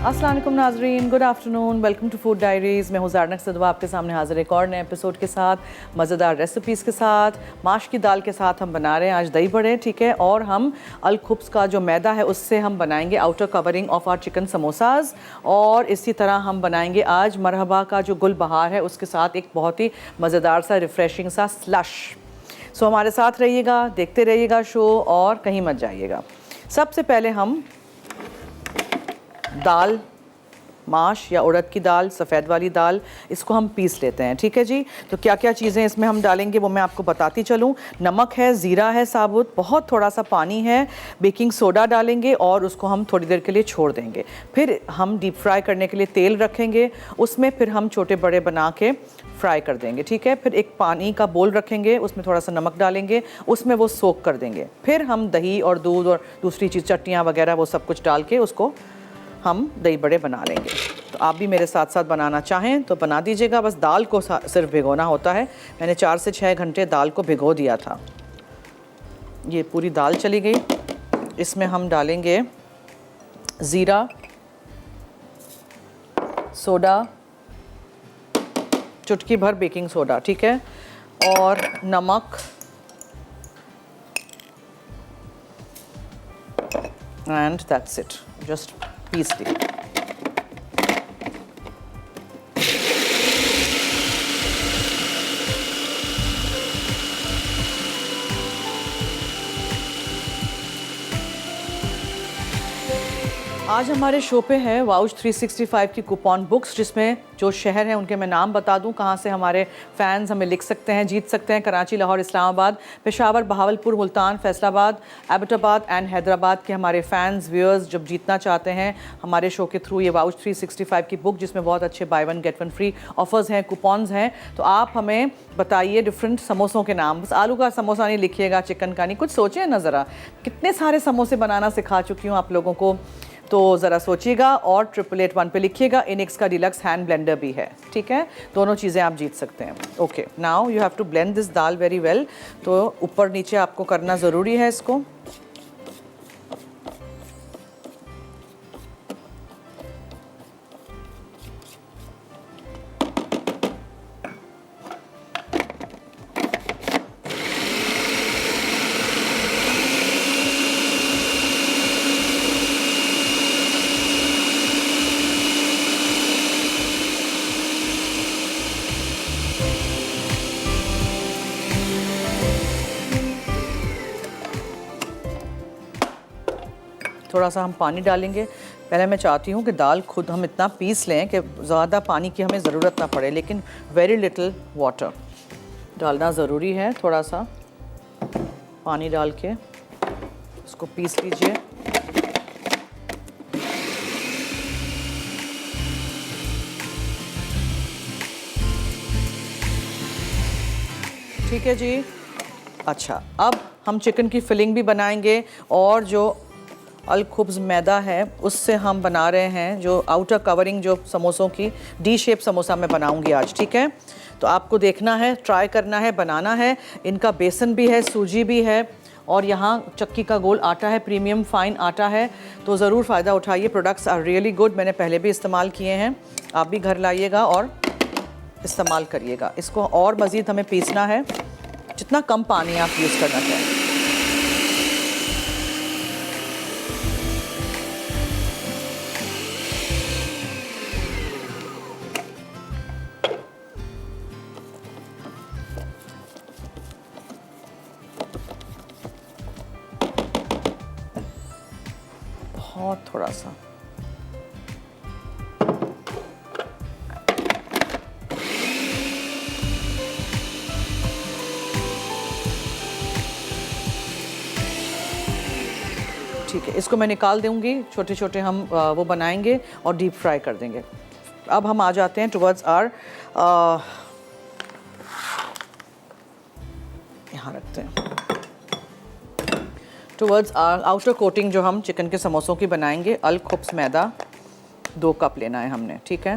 अस्सलाम वालेकुम नाजरीन, good afternoon, welcome to food diaries. मैं हूँ ज़ारनक सदवा आपके सामने हाज़िर एक और नए एपिसोड के साथ, मज़ेदार रेसिपीज़ के साथ। माश की दाल के साथ हम बना रहे हैं आज दही बड़े, ठीक है। और हम अल खुब्स का जो मैदा है उससे हम बनाएंगे outer covering of our chicken samosas. और इसी तरह हम बनाएंगे आज मरहबा का जो गुल बहार है उसके साथ एक बहुत ही मज़ेदार सा रिफ़्रेशिंग सा स्लश। सो हमारे साथ रहिएगा, देखते रहिएगा शो और कहीं मत जाइएगा। सबसे पहले हम दाल, माश या उड़द की दाल, सफ़ेद वाली दाल, इसको हम पीस लेते हैं, ठीक है जी। तो क्या क्या चीज़ें इसमें हम डालेंगे वो मैं आपको बताती चलूँ। नमक है, ज़ीरा है साबुत, बहुत थोड़ा सा पानी है, बेकिंग सोडा डालेंगे और उसको हम थोड़ी देर के लिए छोड़ देंगे। फिर हम डीप फ्राई करने के लिए तेल रखेंगे, उसमें फिर हम छोटे बड़े बना के फ्राई कर देंगे, ठीक है। फिर एक पानी का बोल रखेंगे, उसमें थोड़ा सा नमक डालेंगे, उसमें वो सोक कर देंगे। फिर हम दही और दूध और दूसरी चीज़ चटनियाँ वगैरह वो सब कुछ डाल के उसको हम दही बड़े बना लेंगे। तो आप भी मेरे साथ साथ बनाना चाहें तो बना दीजिएगा। बस दाल को सिर्फ भिगोना होता है। मैंने 4 से 6 घंटे दाल को भिगो दिया था। ये पूरी दाल चली गई। इसमें हम डालेंगे ज़ीरा, सोडा, चुटकी भर बेकिंग सोडा, ठीक है, और नमक एंड दैट्स इट। जस्ट पीस ली। आज हमारे शो पे है वाउच 365 की कूपन बुक्स, जिसमें जो शहर हैं उनके मैं नाम बता दूं कहाँ से हमारे फ़ैन्स हमें लिख सकते हैं, जीत सकते हैं। कराची, लाहौर, इस्लामाबाद, पेशावर, बहावलपुर, मुल्तान, फैसलाबाद, एबटाबाद एंड हैदराबाद के हमारे फ़ैन्स व्यूअर्स जब जीतना चाहते हैं हमारे शो के थ्रू ये वाउच 365 की बुक, जिसमें बहुत अच्छे by one get one free offers हैं, कूपन्स हैं, तो आप हमें बताइए डिफरेंट समोसों के नाम। बस आलू का समोसा नहीं लिखिएगा, चिकन का नहीं, कुछ सोचिए ना ज़रा। कितने सारे समोसे बनाना सिखा चुकी हूँ आप लोगों को, तो ज़रा सोचिएगा। और 8881 पे लिखिएगा। इनिक्स का डिलक्स हैंड ब्लेंडर भी है, ठीक है। दोनों चीज़ें आप जीत सकते हैं। Okay, now you have to blend this dal very well. तो ऊपर नीचे आपको करना ज़रूरी है इसको। थोड़ा सा हम पानी डालेंगे। पहले मैं चाहती हूँ कि दाल खुद हम इतना पीस लें कि ज़्यादा पानी की हमें ज़रूरत ना पड़े, लेकिन वेरी लिटिल वाटर डालना ज़रूरी है। थोड़ा सा पानी डाल के इसको पीस लीजिए। ठीक है जी। अच्छा, अब हम चिकन की फिलिंग भी बनाएंगे और जो अल खुब्स मैदा है उससे हम बना रहे हैं जो आउटर कवरिंग जो समोसों की डी शेप समोसा मैं बनाऊंगी आज, ठीक है। तो आपको देखना है, ट्राई करना है, बनाना है। इनका बेसन भी है, सूजी भी है और यहाँ चक्की का गोल आटा है, प्रीमियम फाइन आटा है। तो ज़रूर फ़ायदा उठाइए। प्रोडक्ट्स आर रियली गुड, मैंने पहले भी इस्तेमाल किए हैं। आप भी घर लाइएगा और इस्तेमाल करिएगा। इसको और मज़ीद हमें पीसना है, जितना कम पानी आप यूज़ करना चाहें। बहुत थोड़ा सा। ठीक है, इसको मैं निकाल दूंगी। छोटे छोटे हम वो बनाएंगे और डीप फ्राई कर देंगे। अब हम आ जाते हैं टुवर्ड्स आर, यहाँ रखते हैं, टुवर्ड्स आर आउटर कोटिंग जो हम चिकन के समोसों की बनाएंगे। अल खुब्स मैदा 2 कप लेना है हमने, ठीक है।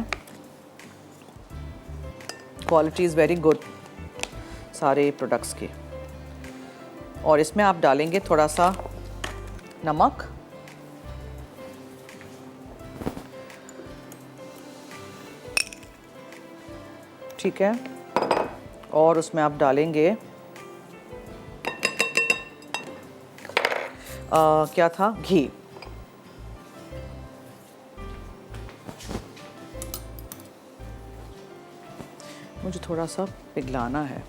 क्वालिटी इज़ वेरी गुड सारे प्रोडक्ट्स की। और इसमें आप डालेंगे थोड़ा सा नमक, ठीक है। और उसमें आप डालेंगे क्या था, घी। मुझे थोड़ा सा पिघलाना है।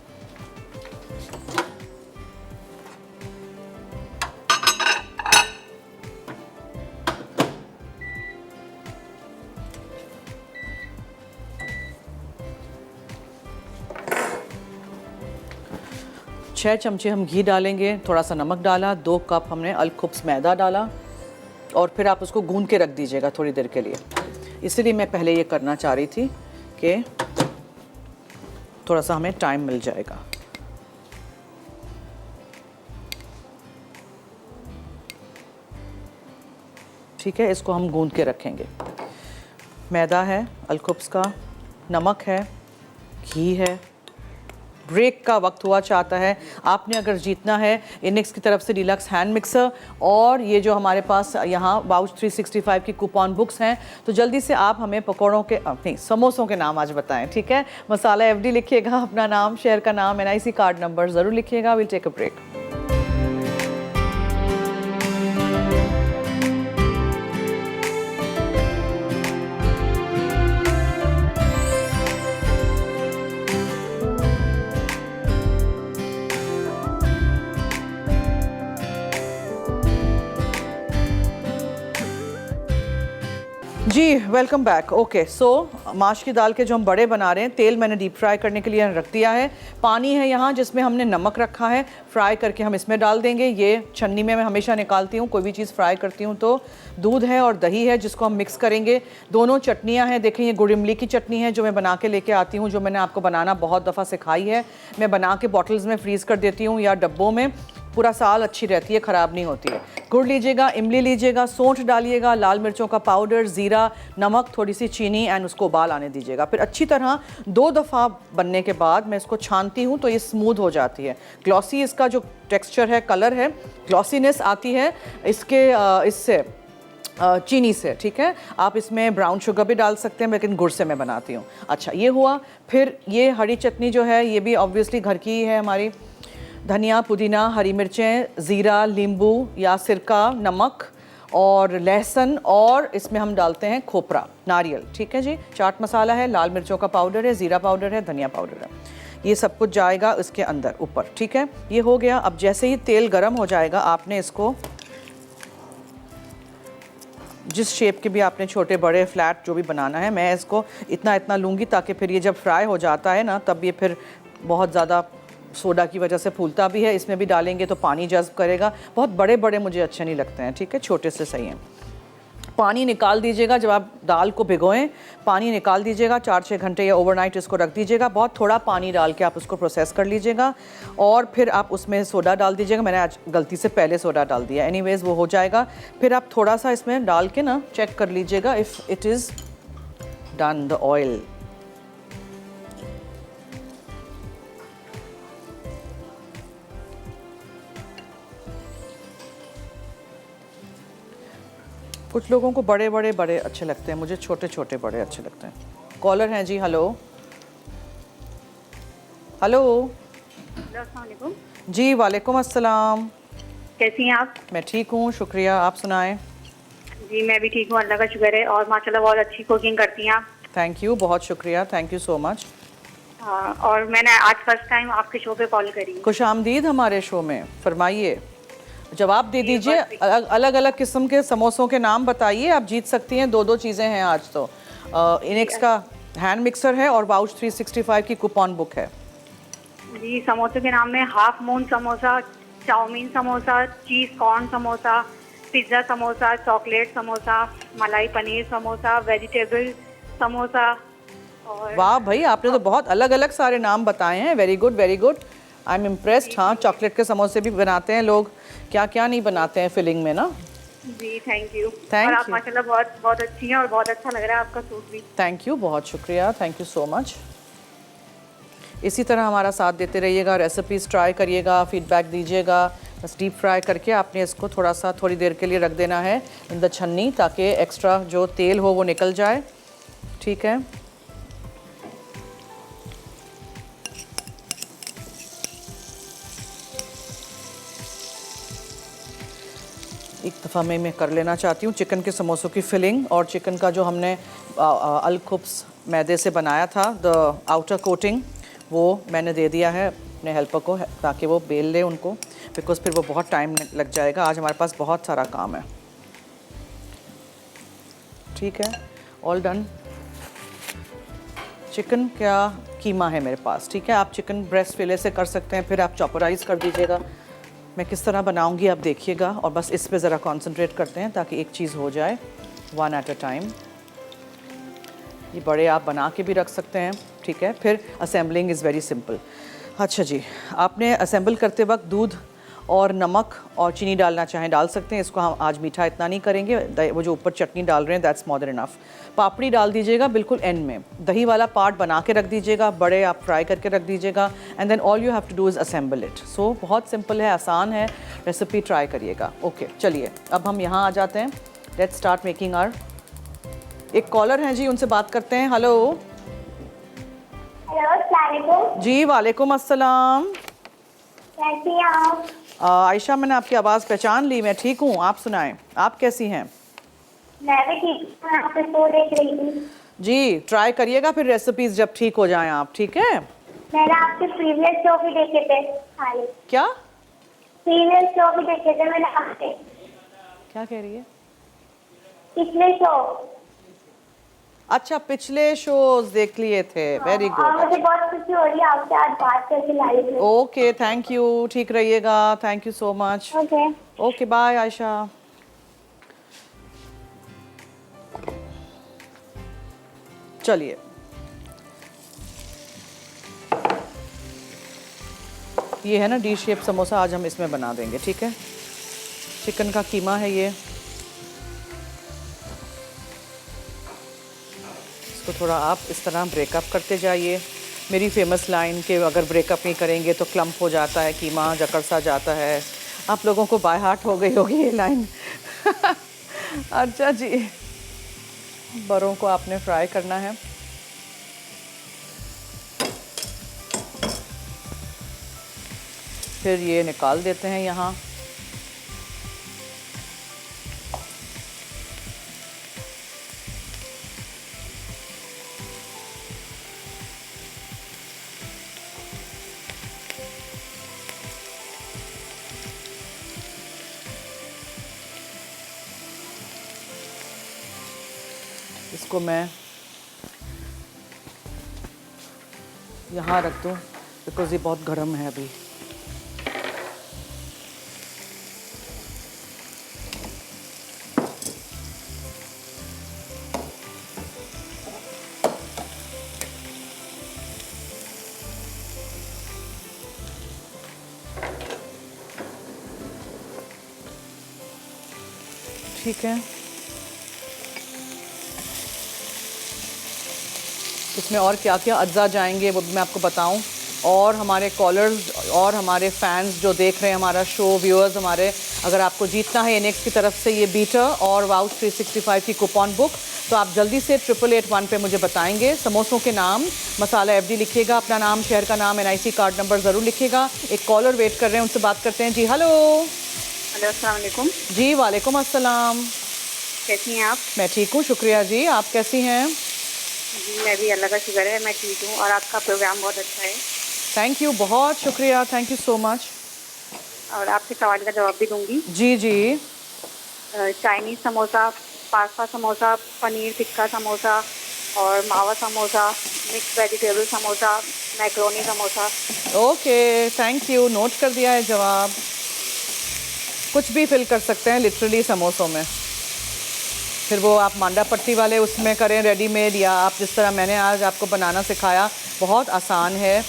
छः चमचे हम घी डालेंगे, थोड़ा सा नमक डाला, 2 कप हमने अल-खुब्स मैदा डाला और फिर आप उसको गूंद के रख दीजिएगा थोड़ी देर के लिए। इसलिए मैं पहले ये करना चाह रही थी कि थोड़ा सा हमें टाइम मिल जाएगा। ठीक है, इसको हम गूंद के रखेंगे। मैदा है अल-खुब्स का, नमक है, घी है। ब्रेक का वक्त हुआ चाहता है। आपने अगर जीतना है इनिक्स की तरफ से डीलक्स हैंड मिक्सर और ये जो हमारे पास यहाँ वाउच 365 की कूपन बुक्स हैं, तो जल्दी से आप हमें पकौड़ों के नहीं समोसों के नाम आज बताएं। ठीक है, मसाला एफडी लिखिएगा, अपना नाम, शहर का नाम, NIC कार्ड नंबर ज़रूर लिखिएगा। Will take a break. जी वेलकम बैक। ओके, सो माश की दाल के जो हम बड़े बना रहे हैं, तेल मैंने डीप फ्राई करने के लिए रख दिया है। पानी है यहाँ जिसमें हमने नमक रखा है, फ्राई करके हम इसमें डाल देंगे। ये छन्नी में मैं हमेशा निकालती हूँ, कोई भी चीज़ फ्राई करती हूँ तो। दूध है और दही है जिसको हम मिक्स करेंगे। दोनों चटनियाँ हैं, देखें ये गुड़ इमली की चटनी है जो मैं बना के लेके आती हूँ, जो मैंने आपको बनाना बहुत दफ़ा सिखाई है। मैं बना के बॉटल्स में फ्रीज़ कर देती हूँ या डब्बों में, पूरा साल अच्छी रहती है, ख़राब नहीं होती है। गुड़ लीजिएगा, इमली लीजिएगा, सौंठ डालिएगा, लाल मिर्चों का पाउडर, ज़ीरा, नमक, थोड़ी सी चीनी एंड उसको उबाल आने दीजिएगा। फिर अच्छी तरह 2 दफ़ा बनने के बाद मैं इसको छानती हूँ तो ये स्मूथ हो जाती है। ग्लॉसी इसका जो टेक्सचर है, कलर है, ग्लॉसीनेस आती है इससे चीनी से। ठीक है, आप इसमें ब्राउन शुगर भी डाल सकते हैं, लेकिन गुड़ से मैं बनाती हूँ। अच्छा, ये हुआ। फिर ये हरी चटनी जो है ये भी ऑब्वियसली घर की ही है हमारी। धनिया, पुदीना, हरी मिर्चें, ज़ीरा, नींबू या सिरका, नमक और लहसुन, और इसमें हम डालते हैं खोपरा, नारियल। ठीक है जी, चाट मसाला है, लाल मिर्चों का पाउडर है, ज़ीरा पाउडर है, धनिया पाउडर है। ये सब कुछ जाएगा इसके अंदर ऊपर। ठीक है, ये हो गया। अब जैसे ही तेल गर्म हो जाएगा, आपने इसको जिस शेप के भी आपने छोटे बड़े फ्लैट जो भी बनाना है, मैं इसको इतना लूँगी ताकि फिर ये जब फ्राई हो जाता है ना, तब ये फिर बहुत ज़्यादा सोडा की वजह से फूलता भी है। इसमें भी डालेंगे तो पानी जज़्ब करेगा। बहुत बड़े बड़े मुझे अच्छे नहीं लगते हैं। ठीक है, छोटे से सही हैं। पानी निकाल दीजिएगा जब आप दाल को भिगोएं, पानी निकाल दीजिएगा 4-6 घंटे या ओवरनाइट इसको रख दीजिएगा। बहुत थोड़ा पानी डाल के आप उसको प्रोसेस कर लीजिएगा और फिर आप उसमें सोडा डाल दीजिएगा। मैंने आज गलती से पहले सोडा डाल दिया, एनीवेज वो हो जाएगा। फिर आप थोड़ा सा इसमें डाल के ना चेक कर लीजिएगा if it is done the oil. कुछ लोगों को बड़े बड़े अच्छे लगते हैं, मुझे छोटे छोटे बड़े अच्छे लगते हैं। कॉलर हैं जी, हेलो हेलो। अस्सलाम वालेकुम। जी वालेकुम अस्सलाम। कैसी हैं आप? मैं ठीक हूँ, शुक्रिया, आप सुनाएं। जी मैं भी ठीक हूँ, अल्लाह का शुक्र है। और माशाल्लाह बहुत अच्छी कुकिंग करती हैं आप। थैंक यू, बहुत शुक्रिया, थैंक यू सो मच। और मैंने आज फर्स्ट टाइम आपके शो पे कॉल करी। खुश आमदीद हमारे शो में, फरमाइए, जवाब दे दीजिए। अलग अलग किस्म के समोसों के नाम बताइए, आप जीत सकती हैं 2-2 चीज़ें हैं आज तो। इनिक्स का हैंड मिक्सर है और वाउच 365 की कूपन बुक है। जी, समोसे के नाम में half moon samosa, chowmein samosa, cheese corn samosa, pizza samosa, chocolate samosa, malai paneer samosa, vegetable samosa. और वाह भाई, आपने तो बहुत अलग अलग सारे नाम बताए हैं। Very good, very good, I am impressed. हाँ, चॉकलेट के समोसे भी बनाते हैं लोग, क्या क्या नहीं बनाते हैं फिलिंग में ना। जी थैंक यू। Thank और आप you. माशाल्लाह बहुत बहुत अच्छी हैं और बहुत अच्छा लग रहा है आपका सूट भी। थैंक यू, बहुत शुक्रिया, थैंक यू सो मच। इसी तरह हमारा साथ देते रहिएगा, रेसिपीज़ ट्राई करिएगा, फीडबैक दीजिएगा। बस डीप फ्राई करके आपने इसको थोड़ी देर के लिए रख देना है इन द छन्नी, ताकि एक्स्ट्रा जो तेल हो वो निकल जाए। ठीक है, एक दफ़ा मैं कर लेना चाहती हूँ चिकन के समोसों की फिलिंग, और चिकन का जो हमने अलखुब्स मैदे से बनाया था, द आउटर कोटिंग, वो मैंने दे दिया है अपने हेल्पर को ताकि वो बेल ले उनको, बिकॉज़ फिर वो बहुत टाइम लग जाएगा। आज हमारे पास बहुत सारा काम है। ठीक है, ऑल डन। चिकन क्या कीमा है मेरे पास, ठीक है। आप चिकन ब्रेस्ट फिले से कर सकते हैं, फिर आप चॉपराइज़ कर दीजिएगा। मैं किस तरह बनाऊंगी आप देखिएगा, और बस इस पे ज़रा कंसंट्रेट करते हैं ताकि एक चीज़ हो जाए, वन एट अ टाइम। ये बड़े आप बना के भी रख सकते हैं, ठीक है। फिर असेंबलिंग इज़ वेरी सिंपल। अच्छा जी, आपने असेंबल करते वक्त दूध और नमक और चीनी डालना चाहें डाल सकते हैं। इसको हम आज मीठा इतना नहीं करेंगे, वो जो ऊपर चटनी डाल रहे हैं दैट्स मोर देन इनफ। पापड़ी डाल दीजिएगा बिल्कुल एंड में। दही वाला पार्ट बना के रख दीजिएगा, बड़े आप फ्राई करके रख दीजिएगा, and then all you have to do is assemble it. So बहुत सिंपल है, आसान है, रेसिपी ट्राई करिएगा। ओके चलिए, अब हम यहाँ आ जाते हैं। Let's start making our. एक कॉलर हैं जी, उनसे बात करते हैं। हेलो हेलो, जी, वालेकुम अस्सलाम। कैसी हैं आप? आयशा, मैंने आपकी आवाज़ पहचान ली, मैं ठीक हूँ, आप सुनाएं, आप कैसी हैं? मैं भी ठीक हूँ, आपसे शो देख रही थी। जी, ट्राई करिएगा फिर रेसिपीज़ जब ठीक हो जाएं आप, ठीक है। मैंने आपके प्रीवियस शो भी देखे थे खाली। क्या प्रीवियस शो भी देखे थे मैंने आपके, क्या कह रही है? पिछले शो। अच्छा, पिछले शोज देख लिए थे, वेरी और गुड। मुझे बहुत खुशी हो रही है आपसे आज बात करके लाइव में। ओके, थैंक यू, ठीक रहिएगा, thank you so much. Okay. Okay, bye Ayesha. चलिए, ये है ना डी शेप समोसा, आज हम इसमें बना देंगे, ठीक है। चिकन का कीमा है ये, इसको थोड़ा आप इस तरह ब्रेकअप करते जाइए। मेरी फेमस लाइन कि अगर ब्रेकअप नहीं करेंगे तो क्लम्प हो जाता है कीमा, जकड़ सा जाता है। आप लोगों को बाय हार्ट हो गई होगी ये लाइन। अच्छा जी, बड़ों को आपने फ्राई करना है। फिर ये निकाल देते हैं यहाँ। इसको मैं यहाँ रख दूँ बिकॉज़ ये बहुत गर्म है अभी। ठीक है, इसमें और क्या क्या अज्जा जाएंगे वो भी मैं आपको बताऊं। और हमारे कॉलर्स और हमारे फैंस जो देख रहे हैं हमारा शो, व्यूअर्स हमारे, अगर आपको जीतना है इनेक्स की तरफ से ये बीटर और वाउच 365 की कूपन बुक, तो आप जल्दी से 8881 पे मुझे बताएंगे। समोसों के नाम, मसाला FD लिखिएगा, अपना नाम, शहर का नाम, NIC कार्ड नंबर ज़रूर लिखिएगा। एक कॉलर वेट कर रहे हैं, उनसे बात करते हैं जी। हेलो। हेलो, अस्सलाम वालेकुम। जी, वालेकुम अस्सलाम। कैसी हैं आप? मैं ठीक हूँ, शुक्रिया जी, आप कैसी हैं? जी, मैं भी अल्लाह का शुक्र है, मैं ठीक हूँ, और आपका प्रोग्राम बहुत अच्छा है। थैंक यू, बहुत शुक्रिया, थैंक यू सो मच। और आपके सवाल का जवाब भी दूंगी। जी जी। चाइनीज़ समोसा, पास्ता समोसा, पनीर टिक्का समोसा, और मावा samosa, mix vegetable samosa, macaroni samosa. Okay, thank you, note कर दिया है जवाब। कुछ भी फिल कर सकते हैं लिटरली समोसों में। फिर वो आप मांडा पट्टी वाले उसमें करें रेडीमेड, या आप जिस तरह मैंने आज आपको बनाना सिखाया, बहुत आसान है।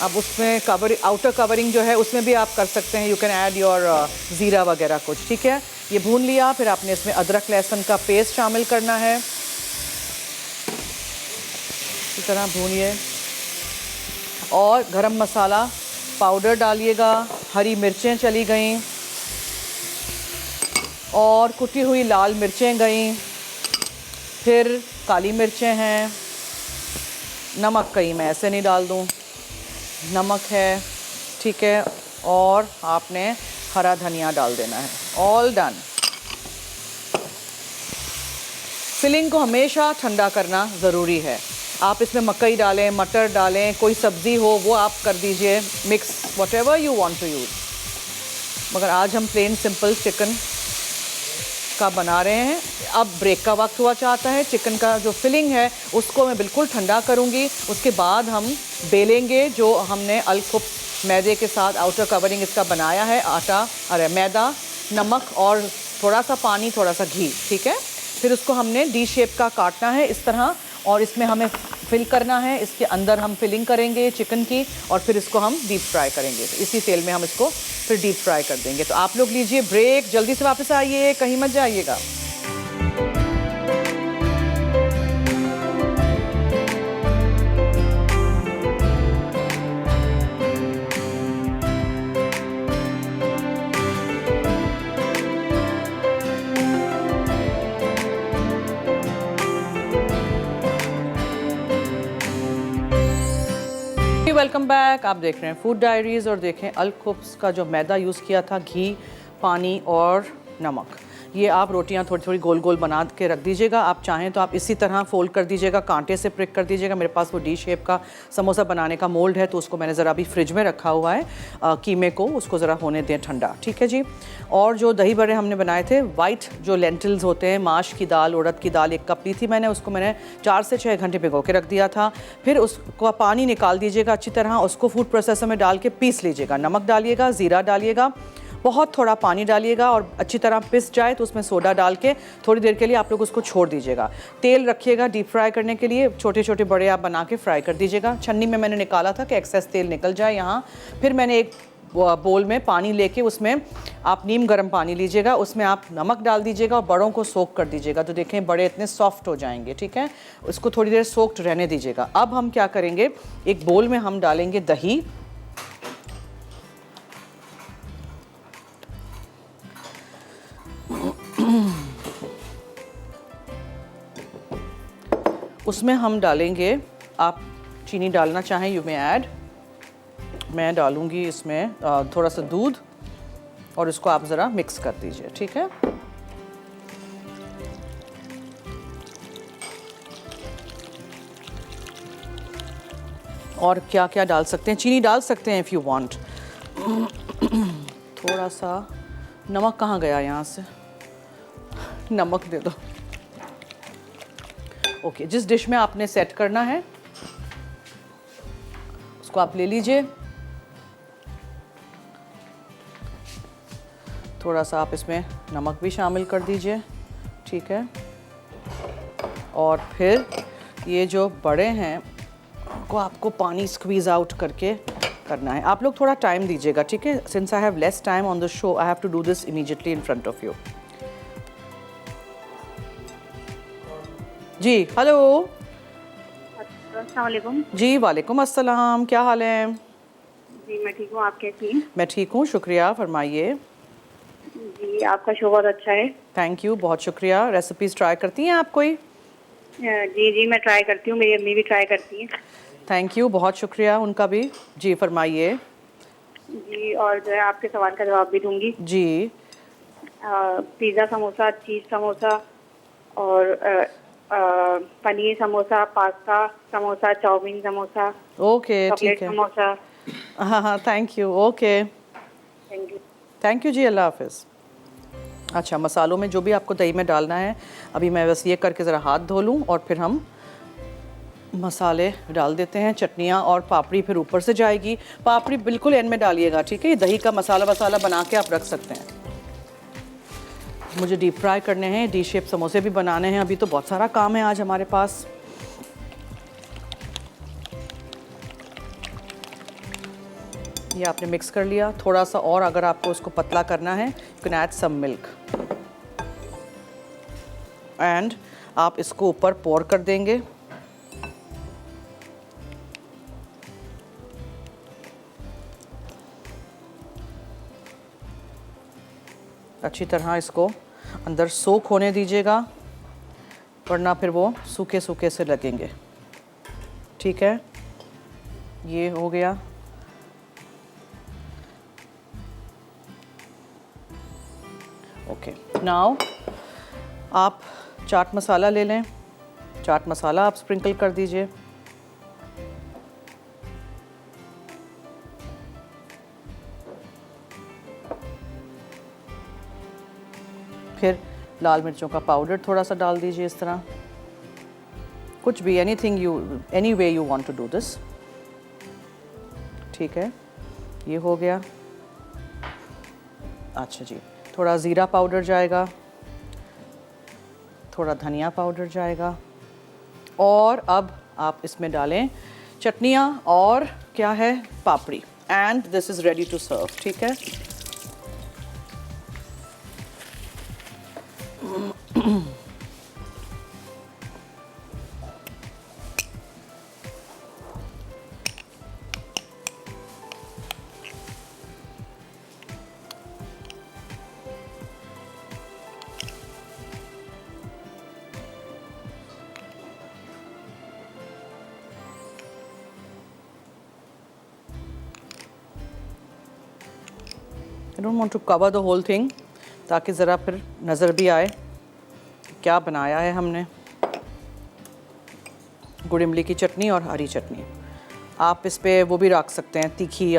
अब उसमें आउटर कवरिंग जो है उसमें भी आप कर सकते हैं, यू कैन ऐड योर ज़ीरा वगैरह कुछ, ठीक है। ये भून लिया, फिर आपने इसमें अदरक लहसुन का पेस्ट शामिल करना है, इस तरह भूनिए। और गरम मसाला पाउडर डालिएगा, हरी मिर्चें चली गईं, और कुटी हुई लाल मिर्चें गईं, फिर काली मिर्चें हैं, नमक कहीं मैं ऐसे नहीं डाल दूँ, नमक है, ठीक है। और आपने हरा धनिया डाल देना है। All done. फिलिंग को हमेशा ठंडा करना ज़रूरी है। आप इसमें मकई डालें, मटर डालें, कोई सब्ज़ी हो वो आप कर दीजिए mix, whatever you want to use. मगर आज हम प्लेन सिंपल चिकन का बना रहे हैं। अब ब्रेक का वक्त हुआ चाहता है। चिकन का जो फिलिंग है उसको मैं बिल्कुल ठंडा करूंगी। उसके बाद हम बेलेंगे जो हमने अलखुब्स मैदे के साथ आउटर कवरिंग इसका बनाया है, आटा, अरे मैदा, नमक और थोड़ा सा पानी, थोड़ा सा घी, ठीक है। फिर उसको हमने डी शेप का काटना है इस तरह, और इसमें हमें फिल करना है। इसके अंदर हम फिलिंग करेंगे चिकन की, और फिर इसको हम डीप फ्राई करेंगे। तो इसी तेल में हम इसको फिर डीप फ्राई कर देंगे। तो आप लोग लीजिए ब्रेक, जल्दी से वापस आइए, कहीं मत जाइएगा। Welcome back. आप देख रहे हैं फूड डायरीज़, और देखें अलखुब्स का जो मैदा यूज़ किया था, घी, पानी और नमक। ये आप रोटियां थोड़ी थोड़ी गोल गोल बना के रख दीजिएगा। आप चाहें तो आप इसी तरह फोल्ड कर दीजिएगा, कांटे से प्रिक कर दीजिएगा। मेरे पास वो डी शेप का समोसा बनाने का मोल्ड है, तो उसको मैंने ज़रा अभी फ्रिज में रखा हुआ है। कीमे को उसको ज़रा होने दें ठंडा, ठीक है जी। और जो दही बड़े हमने बनाए थे, वाइट जो लेंटिल्स होते हैं, माश की दाल, उड़द की दाल 1 कप ली थी मैंने, उसको मैंने 4 से 6 घंटे भिगो के रख दिया था। फिर उसको पानी निकाल दीजिएगा अच्छी तरह, उसको फूड प्रोसेसर में डाल के पीस लीजिएगा। नमक डालिएगा, ज़ीरा डालिएगा, बहुत थोड़ा पानी डालिएगा, और अच्छी तरह पिस जाए तो उसमें सोडा डाल के थोड़ी देर के लिए आप लोग उसको छोड़ दीजिएगा। तेल रखिएगा डीप फ्राई करने के लिए, छोटे छोटे बड़े आप बना के फ्राई कर दीजिएगा। छन्नी में मैंने निकाला था कि एक्सेस तेल निकल जाए यहाँ। फिर मैंने एक बोल में पानी लेके उसमें आप नीम गर्म पानी लीजिएगा, उसमें आप नमक डाल दीजिएगा और बड़ों को सोक कर दीजिएगा। तो देखें बड़े इतने सॉफ्ट हो जाएंगे, ठीक है। उसको थोड़ी देर सोक्ड रहने दीजिएगा। अब हम क्या करेंगे, एक बोल में हम डालेंगे दही, उसमें हम डालेंगे, आप चीनी डालना चाहें यू मे ऐड, मैं डालूंगी इसमें थोड़ा सा दूध, और इसको आप ज़रा मिक्स कर दीजिए, ठीक है। और क्या क्या डाल सकते हैं, चीनी डाल सकते हैं इफ़ यू वांट। थोड़ा सा नमक कहाँ गया यहाँ से, नमक दे दो। ओके, जिस डिश में आपने सेट करना है उसको आप ले लीजिए। थोड़ा सा आप इसमें नमक भी शामिल कर दीजिए, ठीक है। और फिर ये जो बड़े हैं को आपको पानी स्क्वीज़ आउट करके करना है। आप लोग थोड़ा टाइम दीजिएगा, ठीक है। Since I have less time on the show, I have to do this immediately in front of you. जी हेलो। अस्सलाम वालेकुम। जी वालेकुम अस्सलाम, क्या हाल है? जी मैं ठीक हूँ, आप कैसी हैं? मैं ठीक हूँ, शुक्रिया, फरमाइए। जी आपका शो बहुत अच्छा है। थैंक यू, बहुत शुक्रिया। रेसिपीज़ ट्राई करती हैं आप कोई? जी जी मैं ट्राई करती हूँ, मेरी अम्मी भी ट्राई करती हैं। थैंक यू, बहुत शुक्रिया उनका भी। जी फरमाइए। जी और जो है आपके सवाल का जवाब भी दूंगी। जी। पिज़्ज़ा समोसा, चीज़ समोसा और paneer samosa, pasta samosa, chowmein samosa, okay chocolate ठीक है। समोसा। हाँ हाँ, thank you, okay thank you. Thank you जी, अल्लाह हाफिज़। अच्छा, मसालों में जो भी आपको दही में डालना है, अभी मैं बस ये करके ज़रा हाथ धो लूँ और फिर हम मसाले डाल देते हैं। चटनियाँ और पापड़ी फिर ऊपर से जाएगी। पापड़ी बिल्कुल एंड में डालिएगा, ठीक है। ये दही का मसाला वसाला बना के आप रख सकते हैं। मुझे डीप फ्राई करने हैं, डी शेप समोसे भी बनाने हैं। अभी तो बहुत सारा काम है आज हमारे पास। ये आपने मिक्स कर लिया। थोड़ा सा और अगर आपको उसको पतला करना है, you can add some milk and आप इसको ऊपर पोर कर देंगे। अच्छी तरह इसको अंदर सोक होने दीजिएगा, वरना फिर वो सूखे सूखे से लगेंगे, ठीक है। ये हो गया। ओके, नाउ आप चाट मसाला ले लें, चाट मसाला आप स्प्रिंकल कर दीजिए। फिर लाल मिर्चों का पाउडर थोड़ा सा डाल दीजिए इस तरह, कुछ भी, any way you want to do this. ठीक है, ये हो गया। अच्छा जी, थोड़ा ज़ीरा पाउडर जाएगा, थोड़ा धनिया पाउडर जाएगा, और अब आप इसमें डालें चटनियाँ और क्या है, papdi, and this is ready to serve. ठीक है, I don't want to cover the whole thing, ताकि ज़रा फिर नज़र भी आए क्या बनाया है हमने। गुड़ इमली की चटनी और हरी चटनी। आप इस पे वो भी रख सकते हैं, तीखी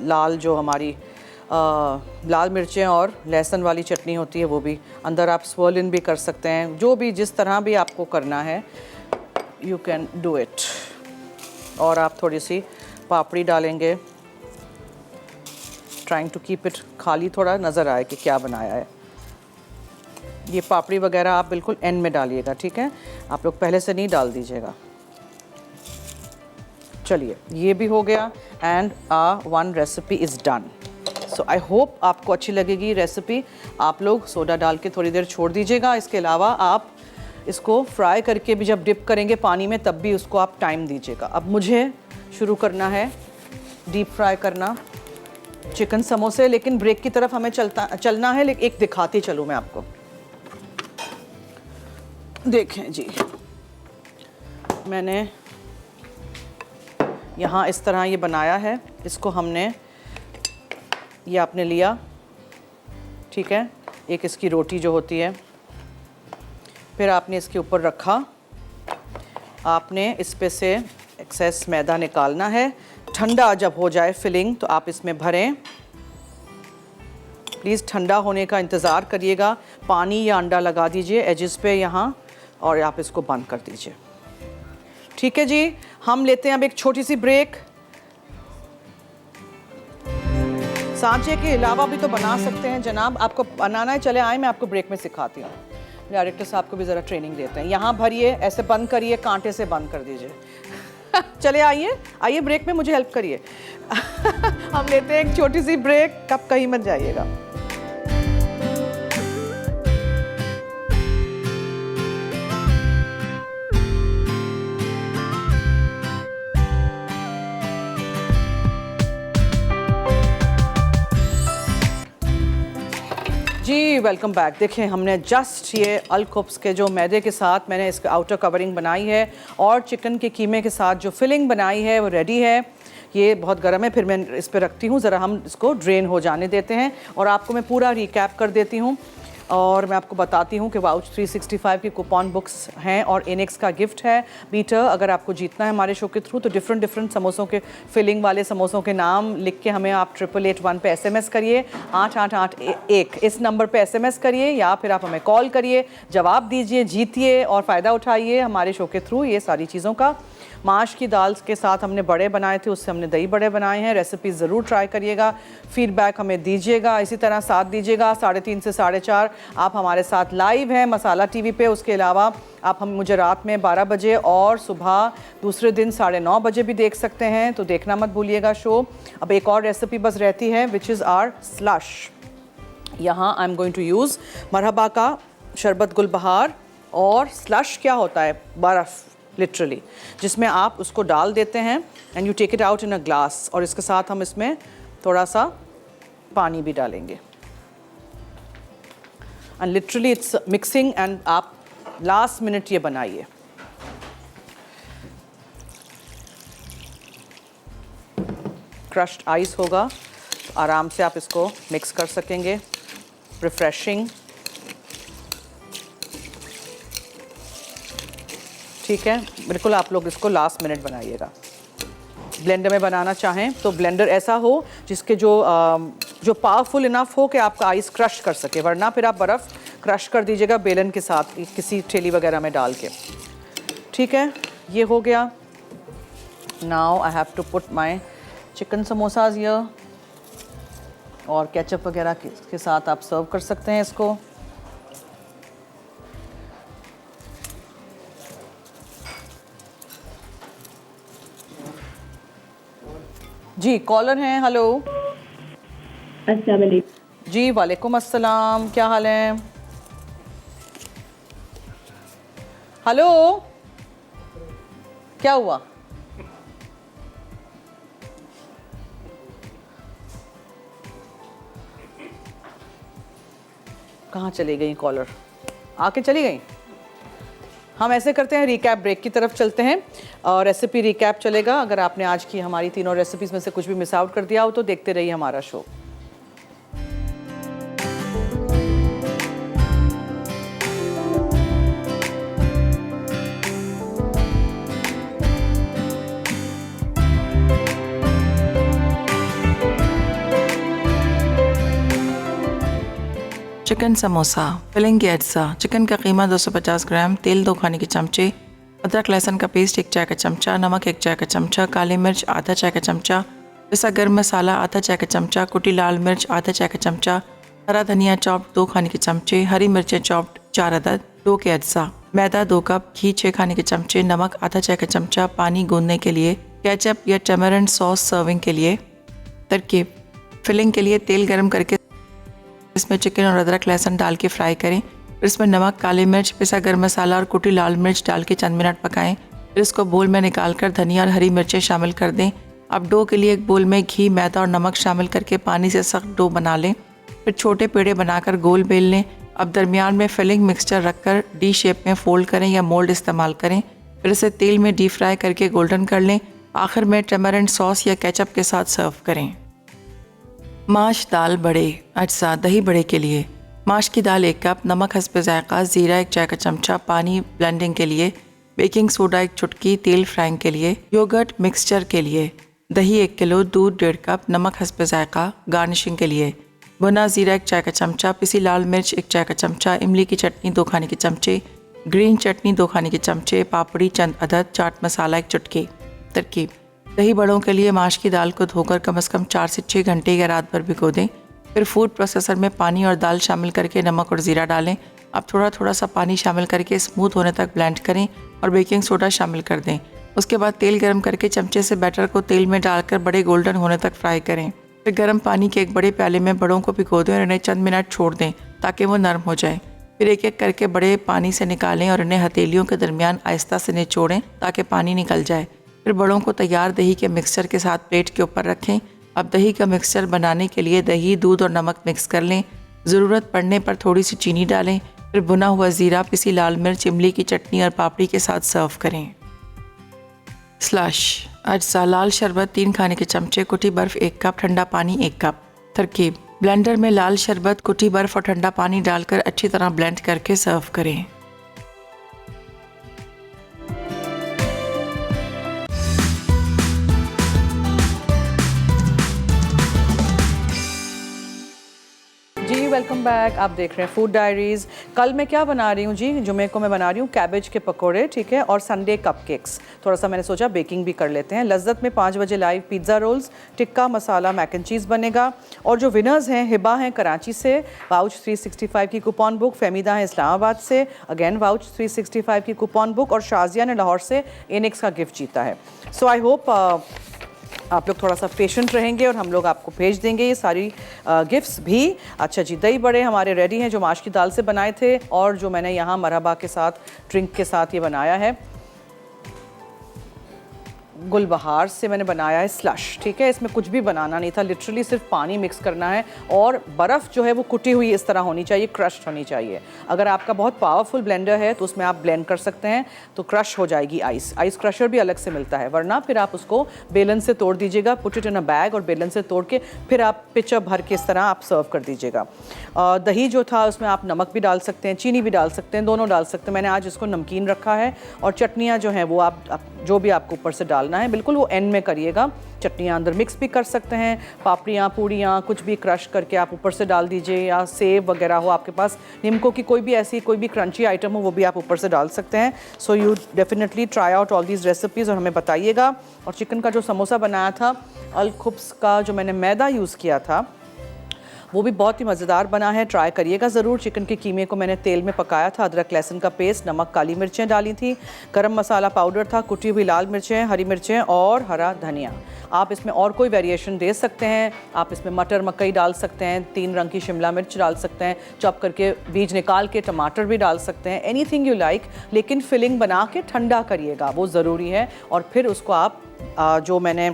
लाल जो हमारी लाल मिर्चें और लहसुन वाली चटनी होती है, वो भी अंदर आप स्वर्लिन भी कर सकते हैं। जो भी जिस तरह भी आपको करना है, यू कैन डू इट। और आप थोड़ी सी पापड़ी डालेंगे, ट्राइंग टू कीप इट खाली, थोड़ा नज़र आए कि क्या बनाया है। ये पापड़ी वगैरह आप बिल्कुल एंड में डालिएगा, ठीक है, आप लोग पहले से नहीं डाल दीजिएगा। चलिए, ये भी हो गया and one recipe is done. So I hope आपको अच्छी लगेगी रेसिपी। आप लोग सोडा डाल के थोड़ी देर छोड़ दीजिएगा। इसके अलावा आप इसको फ्राई करके भी जब डिप करेंगे पानी में, तब भी उसको आप टाइम दीजिएगा। अब मुझे शुरू करना है डीप फ्राई करना चिकन समोसे, लेकिन ब्रेक की तरफ हमें चलना है। लेकिन एक दिखाती चलूँ मैं आपको, देखें जी, मैंने यहाँ इस तरह ये बनाया है। इसको हमने, ये आपने लिया, ठीक है, एक इसकी रोटी जो होती है, फिर आपने इसके ऊपर रखा। आपने इस पे से एक्सेस मैदा निकालना है। ठंडा जब हो जाए फिलिंग, तो आप इसमें भरें। प्लीज़ ठंडा होने का इंतज़ार करिएगा। पानी या अंडा लगा दीजिए एजेस पे यहाँ, और आप इसको बंद कर दीजिए। ठीक है जी, हम लेते हैं अब एक छोटी सी ब्रेक। सांचे के अलावा भी तो बना सकते हैं जनाब, आपको बनाना है, चले आए, मैं आपको ब्रेक में सिखाती हूँ। डायरेक्टर साहब को भी ज़रा ट्रेनिंग देते हैं। यहाँ भरिए, ऐसे बंद करिए, कांटे से बंद कर दीजिए। चले आइए, आइए ब्रेक में मुझे हेल्प करिए। हम लेते हैं एक छोटी सी ब्रेक, कब कहीं मत जाइएगा। जी वेलकम बैक। देखें, हमने जस्ट ये अलकुब्स के जो मैदे के साथ मैंने इसका आउटर कवरिंग बनाई है और चिकन के कीमे के साथ जो फिलिंग बनाई है वो रेडी है। ये बहुत गर्म है, फिर मैं इस पर रखती हूँ, ज़रा हम इसको ड्रेन हो जाने देते हैं। और आपको मैं पूरा रिकैप कर देती हूँ और मैं आपको बताती हूँ कि वाउच 365 की कूपन बुक्स हैं और इनेक्स का गिफ्ट है बीटर। अगर आपको जीतना है हमारे शो के थ्रू, तो डिफरेंट समोसों के, फिलिंग वाले समोसों के नाम लिख के हमें आप 8881 पे SMS करिए, 8881 इस नंबर पे SMS करिए, या फिर आप हमें कॉल करिए, जवाब दीजिए, जीतिए और फ़ायदा उठाइए हमारे शो के थ्रू ये सारी चीज़ों का। माश की दाल के साथ हमने बड़े बनाए थे, उससे हमने दही बड़े बनाए हैं। रेसिपी ज़रूर ट्राई करिएगा, फीडबैक हमें दीजिएगा, इसी तरह साथ दीजिएगा। 3:30 से 4:30 आप हमारे साथ लाइव हैं मसाला टीवी पे। उसके अलावा आप मुझे रात में 12 बजे और सुबह दूसरे दिन 9:30 बजे भी देख सकते हैं, तो देखना मत भूलिएगा शो। अब एक और रेसिपी बस रहती है, विच इज़ आर स्लश। यहाँ I am going to use Marhaba का शरबत गुलबहार। और स्लश क्या होता है? बर्फ़ लिटरली, जिसमें आप उसको डाल देते हैं and you take it out in a glass. और इसके साथ हम इसमें थोड़ा सा पानी भी डालेंगे and literally it's mixing. And आप लास्ट मिनट ये बनाइए। क्रश्ड आइस होगा, तो आराम से आप इसको मिक्स कर सकेंगे। रिफ्रेशिंग। ठीक है, बिल्कुल आप लोग इसको लास्ट मिनट बनाइएगा। ब्लेंडर में बनाना चाहें तो ब्लेंडर ऐसा हो जिसके जो पावरफुल इनफ हो कि आपका आइस क्रश कर सके, वरना फिर आप बर्फ़ क्रश कर दीजिएगा बेलन के साथ किसी ठेली वगैरह में डाल के। ठीक है, ये हो गया। Now I have to put my chicken samosas here, और केचप वगैरह के साथ आप सर्व कर सकते हैं इसको। जी कॉलर हैं, हेलो। अस्सलाम वालेकुम। जी वालेकुम अस्सलाम, क्या हाल है? हेलो, क्या हुआ? कहाँ चली गई कॉलर? आके चली गई? हम ऐसे करते हैं, रिकैप ब्रेक की तरफ चलते हैं और रेसिपी रिकैप चलेगा। अगर आपने आज की हमारी तीनों रेसिपीज़ में से कुछ भी मिस आउट कर दिया हो तो देखते रहिए हमारा शो। चिकन समोसा फिलिंग के अज्जा। चिकन का कीमा 250 ग्राम, तेल 2 खाने के चमचे, अदरक लहसुन का पेस्ट 1 चाय का चमचा, नमक 1 चाय का चमचा, काली मिर्च आधा चाय का चमचा, पिसा गर्म मसाला आधा चाय का चमचा, कुटी लाल मिर्च आधा चाय का चमचा, हरा धनिया चॉप्ड 2 खाने के चमचे, हरी मिर्चें चॉप्ड 4 अदद, 2 के अज्जा, मैदा 2 कप, घी 6 खाने के चमचे, नमक आधा चाय का चमचा, पानी गूंदने के लिए, केचप या टैमरिंड सॉस सर्विंग के लिए। तरकीब: फिलिंग के लिए तेल गर्म करके इसमें चिकन और अदरक लहसुन डाल के फ्राई करें। फिर इसमें नमक, काली मिर्च, पिसा गर्म मसाला और कुटी लाल मिर्च डाल के चंद मिनट पकाएं। फिर इसको बोल में निकाल कर धनिया और हरी मिर्चें शामिल कर दें। अब डो के लिए एक बोल में घी, मैदा और नमक शामिल करके पानी से सख्त डो बना लें। फिर छोटे पेड़े बनाकर गोल बेल लें। अब दरमियान में फिलिंग मिक्सचर रखकर डी शेप में फोल्ड करें या मोल्ड इस्तेमाल करें। फिर इसे तेल में डीप फ्राई करके गोल्डन कर लें। आखिर में टैमरिंड सॉस या केचप के साथ सर्व करें। माश दाल बड़े अज्जा। दही बड़े के लिए माश की दाल 1 कप, नमक हस्बे जायका, ज़ीरा 1 चाय का चमचा, पानी ब्लेंडिंग के लिए, बेकिंग सोडा 1 चुटकी, तेल फ्राइंग के लिए, योगर्ट मिक्सचर के लिए, दही 1 किलो, दूध 1.5 कप, नमक हस्बे जायका, गार्निशिंग के लिए, भुना ज़ीरा 1 चाय का चमचा, पिसी लाल मिर्च 1 चाय का चमचा, इमली की चटनी 2 खाने के चमचे, ग्रीन चटनी 2 खाने के चमचे, पापड़ी चंद अदद, चाट मसाला 1 चुटकी। तरकीब: दही बड़ों के लिए माश की दाल को धोकर कम से कम 4 से 6 घंटे या रात भर भिगो दें। फिर फूड प्रोसेसर में पानी और दाल शामिल करके नमक और ज़ीरा डालें। अब थोड़ा थोड़ा सा पानी शामिल करके स्मूथ होने तक ब्लेंड करें और बेकिंग सोडा शामिल कर दें। उसके बाद तेल गर्म करके चमचे से बैटर को तेल में डालकर बड़े गोल्डन होने तक फ्राई करें। फिर गर्म पानी के एक बड़े प्याले में बड़ों को भिगो दें और इन्हें चंद मिनट छोड़ दें ताकि वो नरम हो जाए। फिर एक एक करके बड़े पानी से निकालें और इन्हें हथेलियों के दरमियान आहिस्ता से निचोड़ें ताकि पानी निकल जाए। फिर बड़ों को तैयार दही के मिक्सचर के साथ प्लेट के ऊपर रखें। अब दही का मिक्सचर बनाने के लिए दही, दूध और नमक मिक्स कर लें। ज़रूरत पड़ने पर थोड़ी सी चीनी डालें। फिर भुना हुआ ज़ीरा, पिसी लाल मिर्च, इमली की चटनी और पापड़ी के साथ सर्व करें। स्लश अज्जा। लाल शरबत 3 खाने के चमचे, कुटी बर्फ़ 1 कप, ठंडा पानी 1 कप। तरकीब: ब्लेंडर में लाल शरबत, कुटी बर्फ़ और ठंडा पानी डालकर अच्छी तरह ब्लेंड करके सर्व करें। जी वेलकम बैक। आप देख रहे हैं फूड डायरीज़। कल मैं क्या बना रही हूँ जी? जुमे को मैं बना रही हूँ कैबेज के पकोड़े, ठीक है, और संडे कपकेक्स। थोड़ा सा मैंने सोचा बेकिंग भी कर लेते हैं। लज्जत में 5 बजे live pizza rolls, tikka masala mac and cheese बनेगा। और जो विनर्स हैं, हिबा हैं कराची से, वाउच 365 की कूपन बुक, फेमिदा है इस्लामाबाद से, अगेन वाउच 365 की कूपन बुक, और शाजिया ने लाहौर से एनिक्स का गिफ्ट जीता है। सो आई होप आप लोग थोड़ा सा पेशेंट रहेंगे और हम लोग आपको भेज देंगे ये सारी गिफ्ट्स भी। अच्छा जी, दही बड़े हमारे रेडी हैं जो माश की दाल से बनाए थे, और जो मैंने यहाँ मरहबा के साथ ड्रिंक के साथ ये बनाया है गुलबहार से मैंने बनाया है स्लश, ठीक है। इसमें कुछ भी बनाना नहीं था, लिटरली सिर्फ पानी मिक्स करना है और बर्फ़ जो है वो कुटी हुई इस तरह होनी चाहिए, क्रश्ड होनी चाहिए। अगर आपका बहुत पावरफुल ब्लेंडर है तो उसमें आप ब्लेंड कर सकते हैं, तो क्रश हो जाएगी आइस क्रशर भी अलग से मिलता है, वरना फिर आप उसको बेलन से तोड़ दीजिएगा, put it in a bag और बेलन से तोड़ के फिर आप पिचर भर के इस तरह आप सर्व कर दीजिएगा। दही जो था उसमें आप नमक भी डाल सकते हैं, चीनी भी डाल सकते हैं, दोनों डाल सकते हैं। मैंने आज इसको नमकीन रखा है और चटनियाँ जो हैं वो आप जो भी आपको ऊपर से डालना है बिल्कुल वो एंड में करिएगा। चटनियाँ अंदर मिक्स भी कर सकते हैं, पापड़ियाँ पूड़ियाँ कुछ भी क्रश करके आप ऊपर से डाल दीजिए, या सेब वगैरह हो आपके पास, नीमको की कोई भी ऐसी कोई भी क्रंची आइटम हो वो भी आप ऊपर से डाल सकते हैं। So you definitely try out all these recipes और हमें बताइएगा। और चिकन का जो समोसा बनाया था अल खुब्स का, जो मैंने मैदा यूज़ किया था वो भी बहुत ही मज़ेदार बना है, ट्राई करिएगा ज़रूर। चिकन के कीमे को मैंने तेल में पकाया था, अदरक लहसुन का पेस्ट, नमक, काली मिर्चें डाली थी, गरम मसाला पाउडर था, कुटी हुई लाल मिर्चें, हरी मिर्चें और हरा धनिया। आप इसमें और कोई वेरिएशन दे सकते हैं, आप इसमें मटर मकई डाल सकते हैं, 3 रंग की शिमला मिर्च डाल सकते हैं, चॉप करके बीज निकाल के टमाटर भी डाल सकते हैं, एनीथिंग यू लाइक, लेकिन फिलिंग बना के ठंडा करिएगा, वो ज़रूरी है। और फिर उसको आप जो मैंने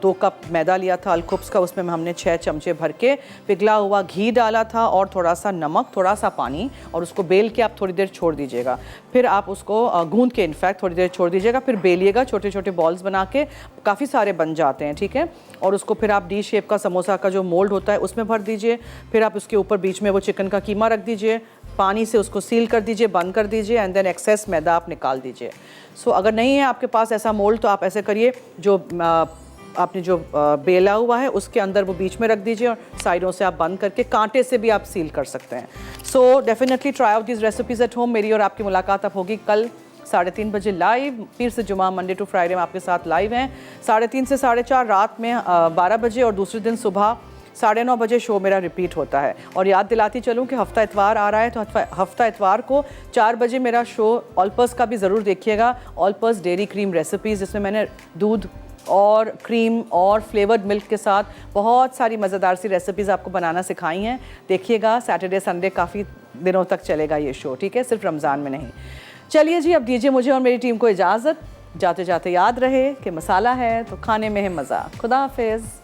2 कप मैदा लिया था अल खुब्स का, उसमें हमने 6 चमचे भर के पिघला हुआ घी डाला था और थोड़ा सा नमक, थोड़ा सा पानी, और उसको बेल के आप थोड़ी देर छोड़ दीजिएगा। फिर आप उसको गूंद के इनफैक्ट थोड़ी देर छोड़ दीजिएगा, फिर बेलिएगा, छोटे छोटे बॉल्स बना के, काफ़ी सारे बन जाते हैं, ठीक है। और उसको फिर आप डी शेप का समोसा का जो मोल्ड होता है उसमें भर दीजिए। फिर आप उसके ऊपर बीच में वो चिकन का कीमा रख दीजिए, पानी से उसको सील कर दीजिए, बंद कर दीजिए, एंड देन एक्सेस मैदा आप निकाल दीजिए। सो अगर नहीं है आपके पास ऐसा मोल्ड तो आप ऐसे करिए, जो आपने जो बेला हुआ है उसके अंदर वो बीच में रख दीजिए और साइडों से आप बंद करके कांटे से भी आप सील कर सकते हैं। So definitely try out this recipes at home. मेरी और आपकी मुलाकात अब होगी कल 3:30 बजे लाइव, पीर से जुमा मंडे टू फ्राइडे में आपके साथ लाइव हैं, 3:30 से 4:30 रात में 12 बजे, और दूसरे दिन सुबह 9:30 बजे शो मेरा रिपीट होता है। और याद दिलाती चलूँ कि हफ्ता इतवार आ रहा है, तो हफ्ता इतवार को 4 बजे मेरा शो ऑलपर्स का भी ज़रूर देखिएगा, ऑलपर्स डेयरी क्रीम रेसिपीज़, जिसमें मैंने दूध और क्रीम और फ्लेवर्ड मिल्क के साथ बहुत सारी मज़ेदार सी रेसिपीज़ आपको बनाना सिखाई हैं। देखिएगा, सैटरडे संडे काफ़ी दिनों तक चलेगा ये शो, ठीक है, सिर्फ रमज़ान में नहीं। चलिए जी, अब दीजिए मुझे और मेरी टीम को इजाज़त। जाते जाते याद रहे कि मसाला है तो खाने में है मज़ा। खुदा हाफिज़।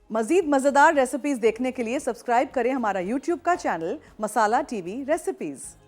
मज़ीद मज़ेदार रेसिपीज़ देखने के लिए सब्सक्राइब करें हमारा YouTube का चैनल मसाला टीवी रेसिपीज़।